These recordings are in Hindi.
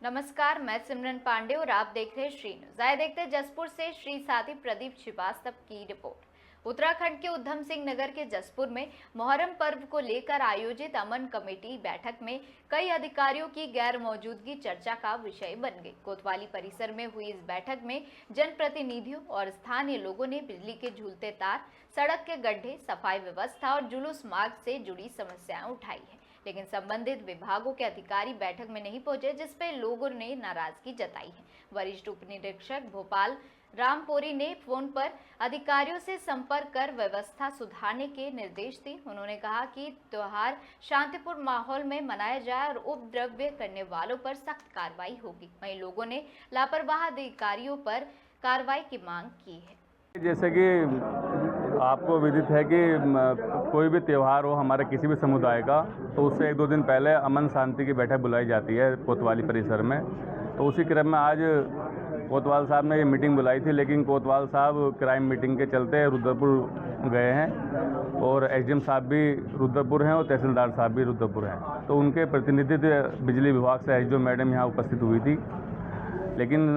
नमस्कार, मैं सिमरन पांडे और आप देख रहे हैं श्री न्यूज। आइए देखते हैं जसपुर से श्री साथी प्रदीप श्रीवास्तव की रिपोर्ट। उत्तराखंड के उधम सिंह नगर के जसपुर में मोहर्रम पर्व को लेकर आयोजित अमन कमेटी बैठक में कई अधिकारियों की गैर मौजूदगी चर्चा का विषय बन गई। कोतवाली परिसर में हुई इस बैठक में जनप्रतिनिधियों और स्थानीय लोगों ने बिजली के झूलते तार, सड़क के गड्ढे, सफाई व्यवस्था और जुलूस मार्ग से जुड़ी समस्याएं उठाई है, लेकिन संबंधित विभागों के अधिकारी बैठक में नहीं पहुंचे, जिस पर लोगों ने नाराजगी जताई है। वरिष्ठ उप निरीक्षक भोपाल रामपुरी ने फोन पर अधिकारियों से संपर्क कर व्यवस्था सुधारने के निर्देश दिए। उन्होंने कहा कि त्योहार शांतिपूर्ण माहौल में मनाया जाए और उपद्रव्य करने वालों पर सख्त कार्रवाई होगी। वहीं लोगों ने लापरवाह अधिकारियों पर कार्रवाई की मांग की है। जैसे कि आपको विदित है कि कोई भी त्यौहार हो हमारे किसी भी समुदाय का, तो उससे एक दो दिन पहले अमन शांति की बैठक बुलाई जाती है कोतवाली परिसर में। तो उसी क्रम में आज कोतवाल साहब ने ये मीटिंग बुलाई थी, लेकिन कोतवाल साहब क्राइम मीटिंग के चलते रुद्रपुर गए हैं और एसडीएम साहब भी रुद्रपुर हैं और तहसीलदार साहब भी रुद्रपुर हैं। तो उनके प्रतिनिधित्व बिजली विभाग से एसडीओ मैडम यहाँ उपस्थित हुई थी, लेकिन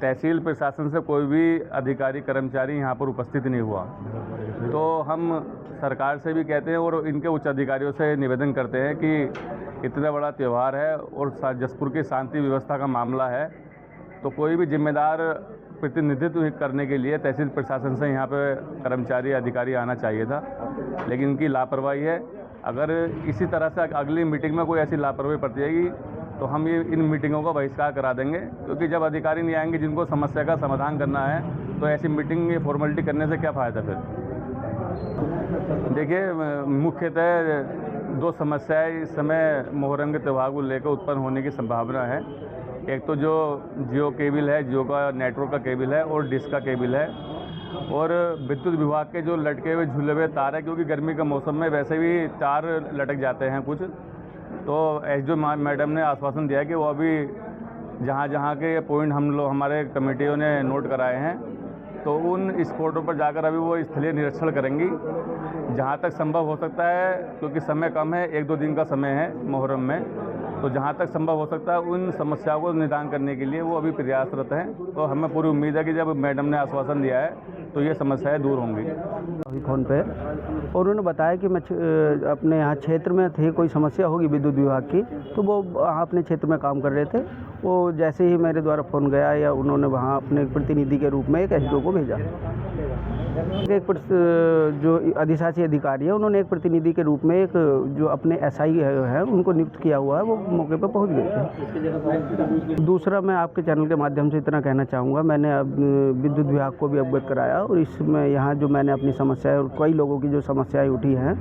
तहसील प्रशासन से कोई भी अधिकारी कर्मचारी यहाँ पर उपस्थित नहीं हुआ। तो हम सरकार से भी कहते हैं और इनके उच्च अधिकारियों से निवेदन करते हैं कि इतना बड़ा त्यौहार है और जसपुर की शांति व्यवस्था का मामला है, तो कोई भी जिम्मेदार प्रतिनिधित्व करने के लिए तहसील प्रशासन से यहाँ पे कर्मचारी अधिकारी आना चाहिए था, लेकिन इनकी लापरवाही है। अगर इसी तरह से अगली मीटिंग में कोई ऐसी लापरवाही बरती जाएगी तो हम ये इन मीटिंगों का बहिष्कार करा देंगे, क्योंकि जब अधिकारी नहीं आएंगे जिनको समस्या का समाधान करना है, तो ऐसी मीटिंग फॉर्मेलिटी करने से क्या फ़ायदा फिर। देखिए, मुख्यतः दो समस्याएं इस समय मुहर्रम के त्यौहार को लेकर उत्पन्न होने की संभावना है। एक तो जो जियो केबल है, जियो का नेटवर्क का केबल है और डिश का केबल है, और विद्युत विभाग के जो लटके हुए झूले हुए तार है, क्योंकि गर्मी के मौसम में वैसे भी तार लटक जाते हैं कुछ। तो एसडीओ मैडम ने आश्वासन दिया कि वो अभी जहाँ के पॉइंट हमारे कमेटियों ने नोट कराए हैं, तो उन स्पॉटों पर जाकर अभी वो स्थलीय निरीक्षण करेंगी जहाँ तक संभव हो सकता है, क्योंकि समय कम है, एक दो दिन का समय है मुहर्रम में। तो जहाँ तक संभव हो सकता है उन समस्याओं को निदान करने के लिए वो अभी प्रयासरत हैं। तो हमें पूरी उम्मीद है कि जब मैडम ने आश्वासन दिया है तो ये समस्याएं दूर होंगी। अभी फ़ोन पे और उन्होंने बताया कि मैं अपने यहाँ क्षेत्र में थी, कोई समस्या होगी विद्युत विभाग की, तो वो अपने क्षेत्र में काम कर रहे थे। वो जैसे ही मेरे द्वारा फ़ोन गया या उन्होंने वहाँ अपने प्रतिनिधि के रूप में एक एसडीओ को भेजा। एक जो अधिशासी अधिकारी है उन्होंने एक प्रतिनिधि के रूप में एक जो अपने एसआई है उनको नियुक्त किया हुआ है, वो मौके पर पहुंच गए थे। दूसरा, मैं आपके चैनल के माध्यम से इतना कहना चाहूँगा, मैंने अब विद्युत विभाग को भी अवगत कराया और इसमें यहाँ जो मैंने अपनी समस्याएं और कई लोगों की जो समस्याएं उठी हैं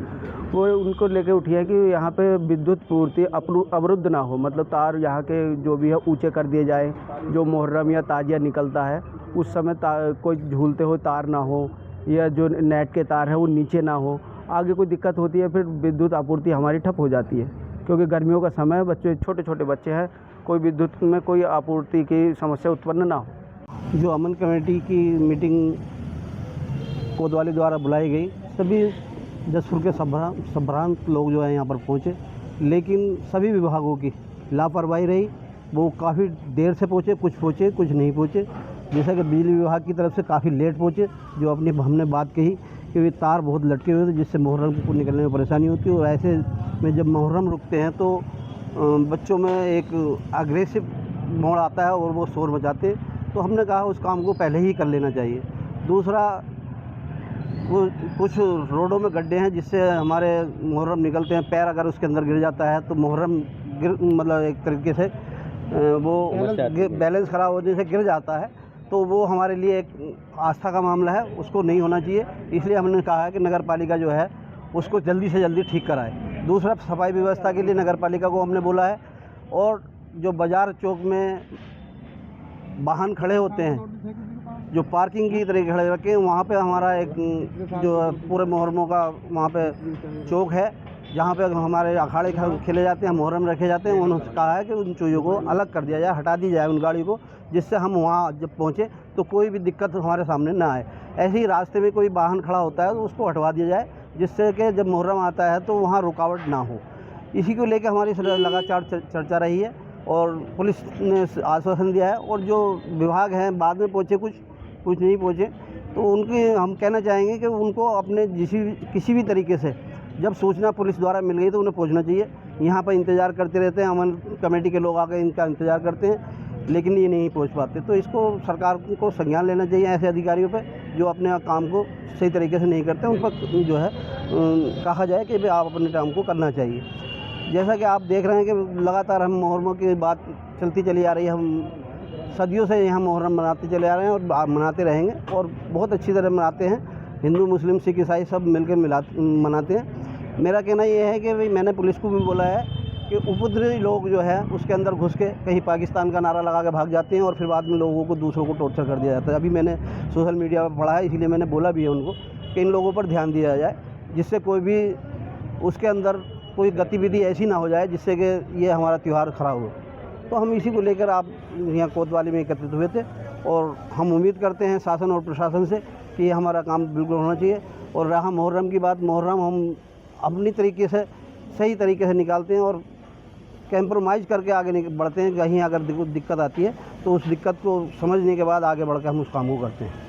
वो उनको लेके उठी है कि यहाँ पे विद्युत पूर्ति अवरुद्ध ना हो, मतलब तार यहाँ के जो भी है ऊँचे कर दिए जाए। जो मुहर्रम या ताजिया निकलता है उस समय कोई झूलते हुए तार ना हो, या जो नेट के तार है वो नीचे ना हो। आगे कोई दिक्कत होती है फिर विद्युत आपूर्ति हमारी ठप हो जाती है, क्योंकि गर्मियों का समय, बच्चे छोटे छोटे बच्चे हैं, कोई विद्युत में कोई आपूर्ति की समस्या उत्पन्न ना हो। जो अमन कमेटी की मीटिंग कोतवाली द्वारा बुलाई गई, सभी जसपुर के संभ्रांत लोग जो है यहाँ पर पहुँचे, लेकिन सभी विभागों की लापरवाही रही। वो काफ़ी देर से पहुँचे, कुछ पहुँचे कुछ नहीं पहुँचे। जैसा कि बिजली विभाग की तरफ से काफ़ी लेट पहुँचे, जो हमने बात कही कि तार बहुत लटके हुए थे जिससे मुहर्रम को निकलने में परेशानी होती है, और ऐसे में जब मुहर्रम रुकते हैं तो बच्चों में एक अग्रेसिव मोड़ आता है और वो शोर मचाते। तो हमने कहा उस काम को पहले ही कर लेना चाहिए। दूसरा, वो कुछ रोडों में गड्ढे हैं जिससे हमारे मुहर्रम निकलते हैं, पैर अगर उसके अंदर गिर जाता है तो मुहर्रम मतलब एक तरीके से वो बैलेंस ख़राब होने से गिर जाता है। तो वो हमारे लिए एक आस्था का मामला है, उसको नहीं होना चाहिए। इसलिए हमने कहा है कि नगर पालिका जो है उसको जल्दी से जल्दी ठीक कराए। दूसरा, सफाई व्यवस्था के लिए नगर पालिका को हमने बोला है, और जो बाज़ार चौक में वाहन खड़े होते हैं, जो पार्किंग की तरह खड़े रखे हैं, वहाँ पे हमारा एक जो पूरे मुहर्रमों का वहाँ पे चौक है जहाँ पे हमारे अखाड़े खेले जाते हैं, मुहर्रम रखे जाते हैं। उन्होंने कहा है कि उन चीज़ों को अलग कर दिया जाए, हटा दी जाए उन गाड़ी को, जिससे हम वहाँ जब पहुँचे तो कोई भी दिक्कत हमारे सामने ना आए। ऐसे ही रास्ते में कोई वाहन खड़ा होता है तो उसको हटवा दिया जाए, जिससे कि जब मुहर्रम आता है तो वहाँ रुकावट ना हो। इसी को लेकर हमारी लगातार चर्चा रही है। और पुलिस ने आश्वासन दिया है, और जो विभाग हैं बाद में पहुँचे, कुछ नहीं पहुँचे, तो उनके हम कहना चाहेंगे कि उनको अपने किसी भी तरीके से जब सूचना पुलिस द्वारा मिल गई तो उन्हें पहुंचना चाहिए। यहाँ पर इंतज़ार करते रहते हैं, अमन कमेटी के लोग आकर इनका इंतज़ार करते हैं, लेकिन ये नहीं पहुंच पाते। तो इसको सरकार को संज्ञान लेना चाहिए ऐसे अधिकारियों पे जो अपने काम को सही तरीके से नहीं करते, उन पर जो है कहा जाए कि भाई आप अपने काम को करना चाहिए। जैसा कि आप देख रहे हैं कि लगातार हम मुहर्रम की बात चलती चली आ रही है, हम सदियों से यहाँ मुहर्रम मनाते चले आ रहे हैं और मनाते रहेंगे, और बहुत अच्छी तरह मनाते हैं। हिंदू, मुस्लिम, सिख, ईसाई सब मिलकर मनाते हैं। मेरा कहना ये है कि भाई मैंने पुलिस को भी बोला है कि उपद्रवी लोग जो है उसके अंदर घुस के कहीं पाकिस्तान का नारा लगा के भाग जाते हैं और फिर बाद में लोगों को, दूसरों को टॉर्चर कर दिया जाता है। अभी मैंने सोशल मीडिया पर पढ़ा है, इसीलिए मैंने बोला भी है उनको कि इन लोगों पर ध्यान दिया जाए, जिससे कोई भी उसके अंदर कोई गतिविधि ऐसी ना हो जाए जिससे कि ये हमारा त्यौहार ख़राब हो। तो हम इसी को लेकर आप यहाँ कोतवाली में एकत्रित हुए थे, और हम उम्मीद करते हैं शासन और प्रशासन से कि ये हमारा काम बिल्कुल होना चाहिए। और रहा मुहर्रम की बात, मुहर्रम हम अपनी तरीके से सही तरीके से निकालते हैं और कंप्रोमाइज़ करके आगे बढ़ते हैं। कहीं अगर दिक्कत आती है तो उस दिक्कत को समझने के बाद आगे बढ़कर हम उस काम को करते हैं।